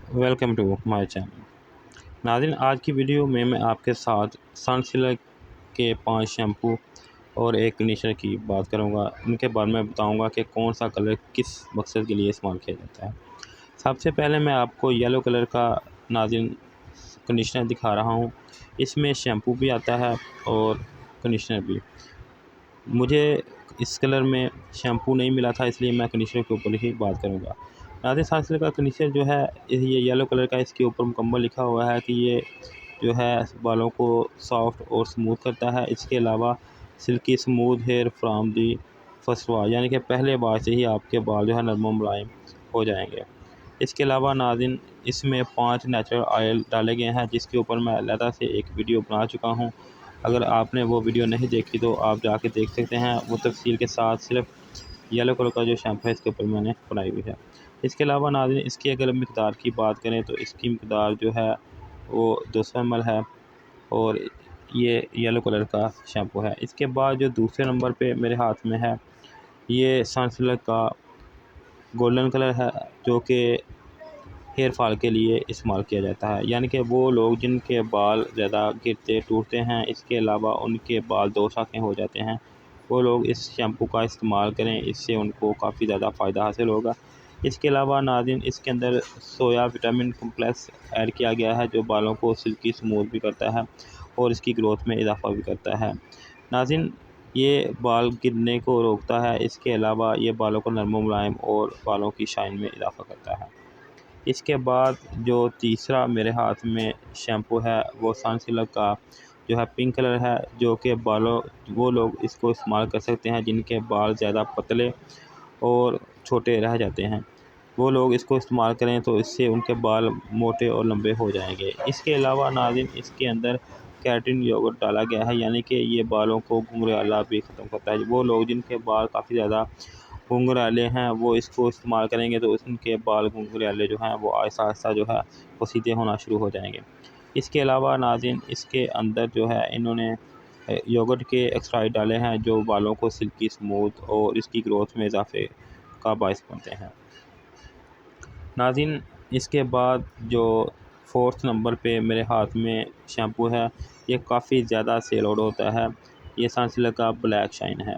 Welcome to my channel. नाज़रीन, आज की वीडियो में मैं आपके साथ सनसिल्क के 5 शैम्पू और एक कंडीशनर की बात करूंगा। इनके बारे में बताऊंगा कि कौन सा कलर किस मकसद के लिए इस्तेमाल किया जाता है। सबसे पहले मैं आपको येलो कलर का नाज़रीन कंडीशनर दिखा रहा हूं। इसमें शैम्पू भी आता है और कंडीशनर भी। मुझे इस कलर में शैम्पू नहीं मिला था, इसलिए मैं कंडीशनर के ऊपर ही बात करूँगा। नाज़रीन, सनसिल्क का कंडीशनर जो है ये येलो कलर का, इसके ऊपर मुकम्मल लिखा हुआ है कि ये जो है बालों को सॉफ्ट और स्मूथ करता है। इसके अलावा silky smooth hair from the first wash, यानी कि पहले बार से ही आपके बाल जो है नरम मुलायम हो जाएंगे। इसके अलावा नाज़रीन, इसमें 5 नेचुरल ऑयल डाले गए हैं, जिसके ऊपर मैं अलहदा से एक वीडियो बना चुका हूं। अगर आपने वो वीडियो नहीं देखी तो आप जाके देख सकते हैं, वो तफसील के साथ। सिर्फ येलो कलर का जो शैम्पू है इसके ऊपर मैंने बनाई हुई है। इसके अलावा नाज़रीन, इसकी अगर मकदार की बात करें तो इसकी मकदार जो है वो 200 ml है और ये येलो कलर का शैम्पू है। इसके बाद जो दूसरे नंबर पे मेरे हाथ में है, ये सनसिल्क का गोल्डन कलर है, जो कि हेयर फॉल के लिए इस्तेमाल किया जाता है। यानी कि वो लोग जिनके बाल ज़्यादा गिरते टूटते हैं, इसके अलावा उनके बाल दो शाखें हो जाते हैं, वो लोग इस शैम्पू का इस्तेमाल करें, इससे उनको काफ़ी ज़्यादा फ़ायदा हासिल होगा। इसके अलावा नाज़रीन, इसके अंदर सोया विटामिन कॉम्प्लेक्स ऐड किया गया है, जो बालों को सिल्की स्मूथ भी करता है और इसकी ग्रोथ में इजाफ़ा भी करता है। नाज़रीन, ये बाल गिरने को रोकता है। इसके अलावा ये बालों को नरम मुलायम और बालों की शाइन में इजाफ़ा करता है। इसके बाद जो तीसरा मेरे हाथ में शैम्पू है, वो सनसिल्क का जो है पिंक कलर है, जो कि बालों वो लोग इसको इस्तेमाल कर सकते हैं जिनके बाल ज़्यादा पतले और छोटे रह जाते हैं। वो लोग इसको इस्तेमाल करें तो इससे उनके बाल मोटे और लंबे हो जाएंगे। इसके अलावा नाज़रीन, इसके अंदर केराटिन योगर्ट डाला गया है, यानी कि ये बालों को घुंघराला भी ख़त्म करता है। वो लोग जिनके बाल काफ़ी ज़्यादा घुंघराले हैं, वो इसको इस्तेमाल करेंगे तो उनके बाल घुंघराले जो हैं वो आहिस्ता आहिस्ता जो है वो सीधे होना शुरू हो जाएंगे। इसके अलावा नाज़रीन, इसके अंदर जो है इन्होंने योगर्ट के एक्सट्रैक्ट डाले हैं, जो बालों को सिल्की स्मूथ और इसकी ग्रोथ में इजाफे का बायस बनते हैं। नाज़रीन, इसके बाद जो फोर्थ नंबर पे मेरे हाथ में शैम्पू है, ये काफ़ी ज़्यादा सेल आउट होता है। ये सनसिल्क का ब्लैक शाइन है।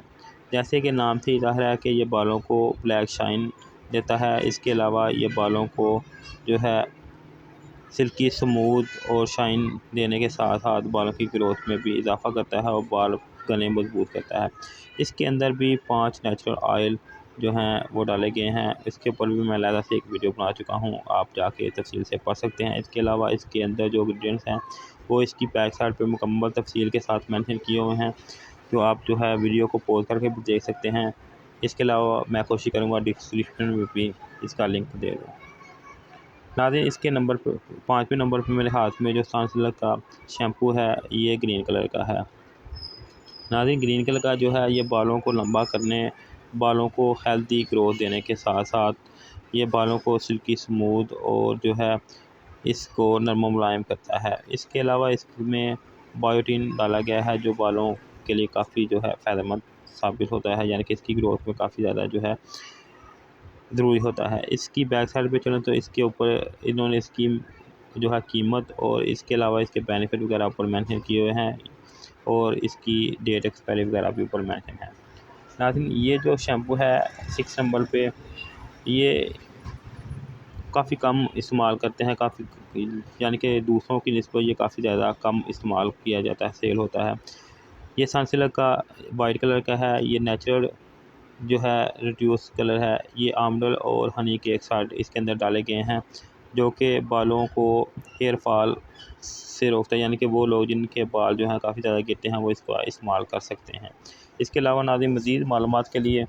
जैसे कि नाम से ही ज़ाहिर है कि ये बालों को ब्लैक शाइन देता है। इसके अलावा ये बालों को जो है सिल्की स्मूथ और शाइन देने के साथ साथ बालों की ग्रोथ में भी इजाफ़ा करता है और बाल घने मजबूत करता है। इसके अंदर भी 5 नेचुरल ऑयल जो हैं वो डाले गए हैं। इसके ऊपर भी मैं अलहदा से एक वीडियो बना चुका हूँ, आप जाके तफसील से पढ़ सकते हैं। इसके अलावा इसके अंदर जो इंग्रीडियंट्स हैं वो इसकी बैक साइड पे मुकम्मल तफसील के साथ मेंशन किए हुए हैं, जो आप जो है वीडियो को पॉज करके भी देख सकते हैं। इसके अलावा मैं कोशिश करूँगा डिस्क्रिप्शन में भी इसका लिंक दे दूँ। नाज़रीन, इसके नंबर पर 5वें नंबर पर मेरे हाथ में जो सनसिल्क का शैम्पू है, ये ग्रीन कलर का है। नाज़रीन, ग्रीन कलर का जो है ये बालों को लंबा करने, बालों को हेल्दी ग्रोथ देने के साथ साथ ये बालों को सिल्की स्मूथ और जो है इसको नरम मुलायम करता है। इसके अलावा इसमें बायोटिन डाला गया है, जो बालों के लिए काफ़ी जो है फ़ायदेमंद साबित होता है, यानी कि इसकी ग्रोथ में काफ़ी ज़्यादा जो है ज़रूरी होता है। इसकी बैक साइड पे चलें तो इसके ऊपर इन्होंने इसकी जो है कीमत और इसके अलावा इसके बेनिफिट वगैरह ऊपर मेंशन किए हुए हैं और इसकी डेट एक्सपायरी वगैरह भी ऊपर मेंशन है। नाज़रीन, ये जो शैम्पू है 6 नंबर पे, ये काफ़ी कम इस्तेमाल करते हैं, यानी कि दूसरों की निस्बत ये काफ़ी ज़्यादा कम इस्तेमाल किया जाता है, सेल होता है। ये सनसिल्क का वाइट कलर का है। ये नेचुरल जो है रिड्यूस कलर है। ये आमंड और हनी के एक साथ इसके अंदर डाले गए हैं, जो कि बालों को हेयर फॉल से रोकता है, यानी कि वो लोग जिनके बाल जो हैं काफ़ी ज़्यादा गिरते हैं वो इसको इस्तेमाल कर सकते हैं। इसके अलावा नाज़रीन, मज़ीद मालूमात के लिए